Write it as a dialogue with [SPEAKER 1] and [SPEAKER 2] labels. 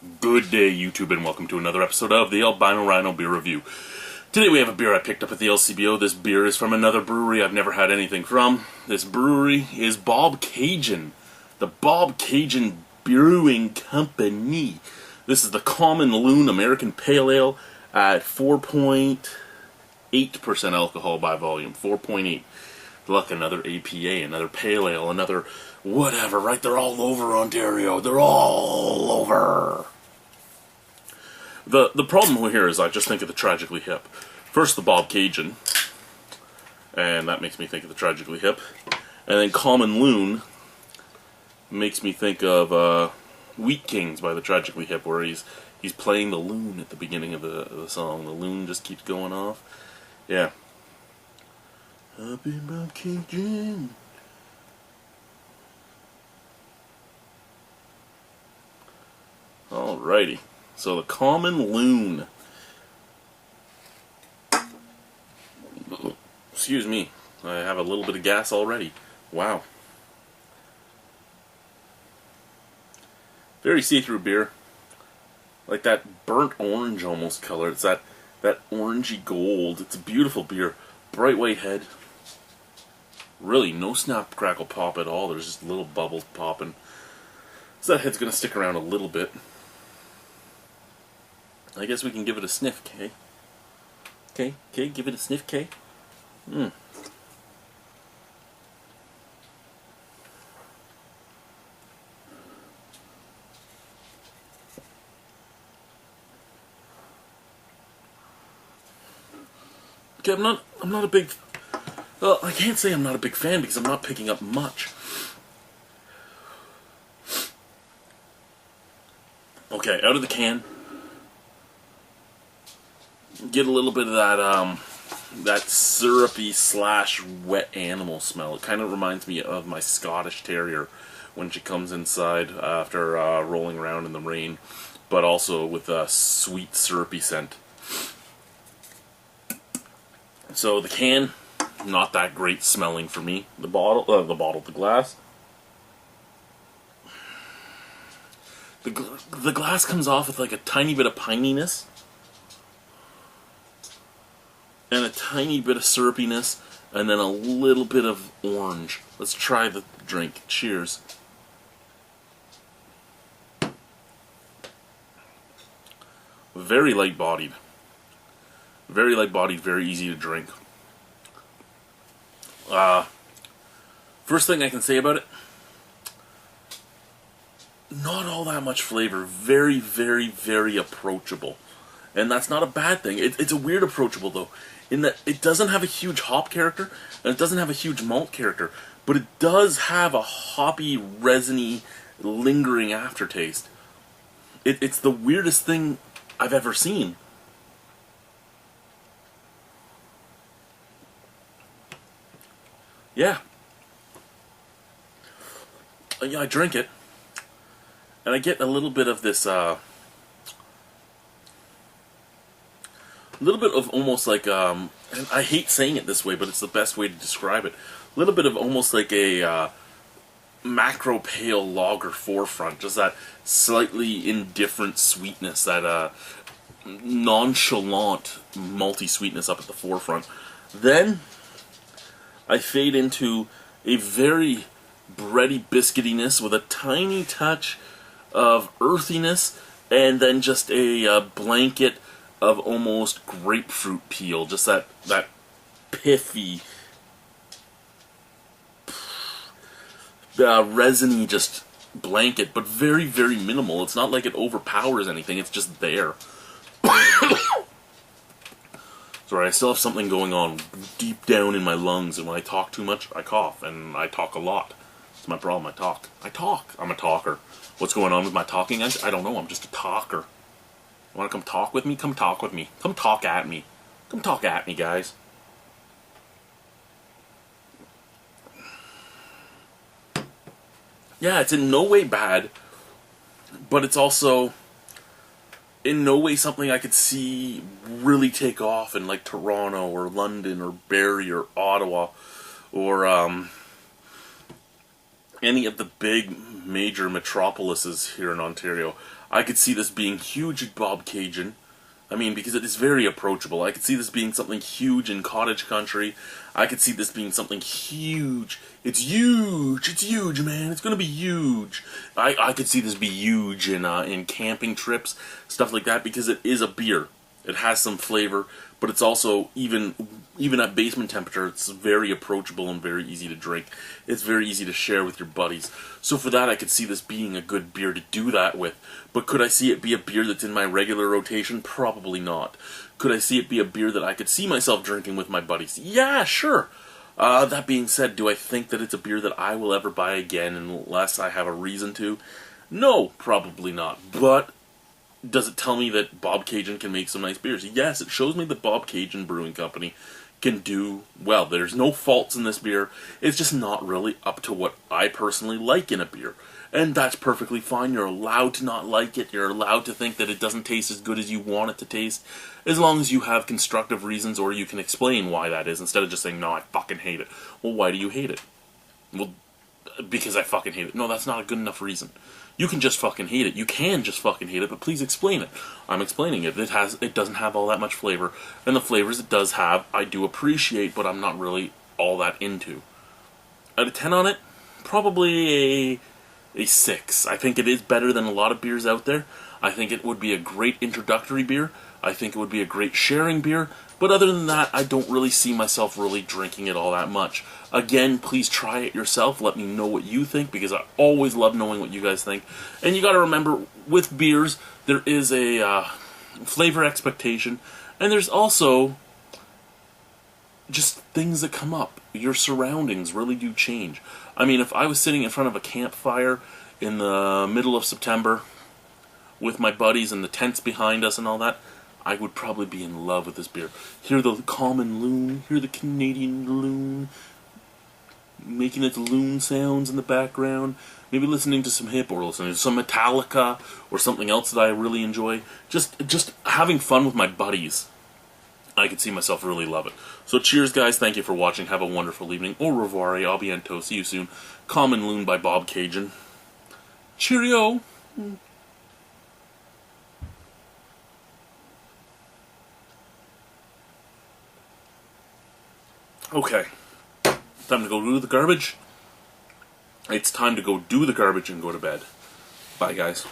[SPEAKER 1] Good day, YouTube, and welcome to another episode of the Albino Rhino Beer Review. Today we have a beer I picked up at the LCBO. This beer is from another brewery I've never had anything from. This brewery is Bobcaygeon, the Bobcaygeon Brewing Company. This is the Common Loon American Pale Ale at 4.8% alcohol by volume. 4.8. Look, another APA, another Pale Ale, another whatever, right? They're all over Ontario. They're all over. The problem here is I just think of the Tragically Hip. First the Bobcaygeon, and that makes me think of the Tragically Hip. And then Common Loon makes me think of Wheat Kings by the Tragically Hip, where he's playing the loon at the beginning of the song. The loon just keeps going off. Yeah. Up in Bobcaygeon. Alrighty. So the Common Loon. Excuse me. I have a little bit of gas already. Wow. Very see-through beer. Like that burnt orange almost color. It's that orangey gold. It's a beautiful beer. Bright white head. Really, no snap, crackle, pop at all. There's just little bubbles popping. So that head's going to stick around a little bit. I guess we can give it a sniff, Kay. Okay, give it a sniff, Kay. Okay, I'm not a big... Well, I can't say I'm not a big fan because I'm not picking up much. Okay, out of the can. Get a little bit of that syrupy / wet animal smell. It kind of reminds me of my Scottish Terrier when she comes inside after rolling around in the rain, but also with a sweet syrupy scent. So the can, not that great smelling for me. The glass. The glass comes off with like a tiny bit of pininess. And a tiny bit of syrupiness, and then a little bit of orange. Let's try the drink. Cheers. Very light-bodied. Very light-bodied, very easy to drink. First thing I can say about it, not all that much flavor. Very, very, very approachable. And that's not a bad thing. It's a weird approachable, though, in that it doesn't have a huge hop character, and it doesn't have a huge malt character, but it does have a hoppy, resiny, lingering aftertaste. It's the weirdest thing I've ever seen. Yeah. I drink it, and I get a little bit of this, a little bit of almost like, and I hate saying it this way, but it's the best way to describe it. A little bit of almost like a macro pale lager forefront. Just that slightly indifferent sweetness, that nonchalant malty sweetness up at the forefront. Then I fade into a very bready biscuitiness with a tiny touch of earthiness, and then just a blanket of almost grapefruit peel, just that piffy, resiny just blanket, but very, very minimal. It's not like it overpowers anything, it's just there. Sorry, I still have something going on deep down in my lungs, and when I talk too much, I cough, and I talk a lot. It's my problem, I talk. I'm a talker. What's going on with my talking? I don't know, I'm just a talker. You want to come talk with me? Come talk with me. Come talk at me. Come talk at me, guys. Yeah, it's in no way bad, but it's also in no way something I could see really take off in like Toronto or London or Barrie or Ottawa or any of the big major metropolises here in Ontario. I could see this being huge at Bobcaygeon. I mean, because it is very approachable. I could see this being something huge in cottage country. I could see this being something huge. It's huge. It's huge, man. It's gonna be huge. I could see this be huge in camping trips, stuff like that, because it is a beer. It has some flavor, but it's also, even at basement temperature, it's very approachable and very easy to drink. It's very easy to share with your buddies. So for that, I could see this being a good beer to do that with. But could I see it be a beer that's in my regular rotation? Probably not. Could I see it be a beer that I could see myself drinking with my buddies? Yeah, sure. That being said, do I think that it's a beer that I will ever buy again unless I have a reason to? No, probably not. But does it tell me that Bobcaygeon can make some nice beers? Yes, it shows me that Bobcaygeon Brewing Company can do well. There's no faults in this beer. It's just not really up to what I personally like in a beer. And that's perfectly fine. You're allowed to not like it. You're allowed to think that it doesn't taste as good as you want it to taste, as long as you have constructive reasons or you can explain why that is, instead of just saying, no, I fucking hate it. Well, why do you hate it? Well, because I fucking hate it. No, that's not a good enough reason. You can just fucking hate it. You can just fucking hate it, but please explain it. I'm explaining it. It doesn't have all that much flavor, and the flavors it does have, I do appreciate, but I'm not really all that into. Out of 10 on it, probably a 6. I think it is better than a lot of beers out there. I think it would be a great introductory beer. I think it would be a great sharing beer. But other than that, I don't really see myself really drinking it all that much. Again, please try it yourself. Let me know what you think, because I always love knowing what you guys think. And you got to remember, with beers, there is a flavor expectation, and there's also just things that come up. Your surroundings really do change. I mean, if I was sitting in front of a campfire in the middle of September with my buddies and the tents behind us and all that, I would probably be in love with this beer. Hear the common loon, hear the Canadian loon, making its loon sounds in the background, maybe listening to some hip, or listening to some Metallica, or something else that I really enjoy. Just having fun with my buddies. I could see myself really love it. So cheers, guys. Thank you for watching. Have a wonderful evening. Au revoir. A bientôt. See you soon. Common Loon by Bobcaygeon. Cheerio. Okay. Time to go do the garbage. It's time to go do the garbage and go to bed. Bye, guys.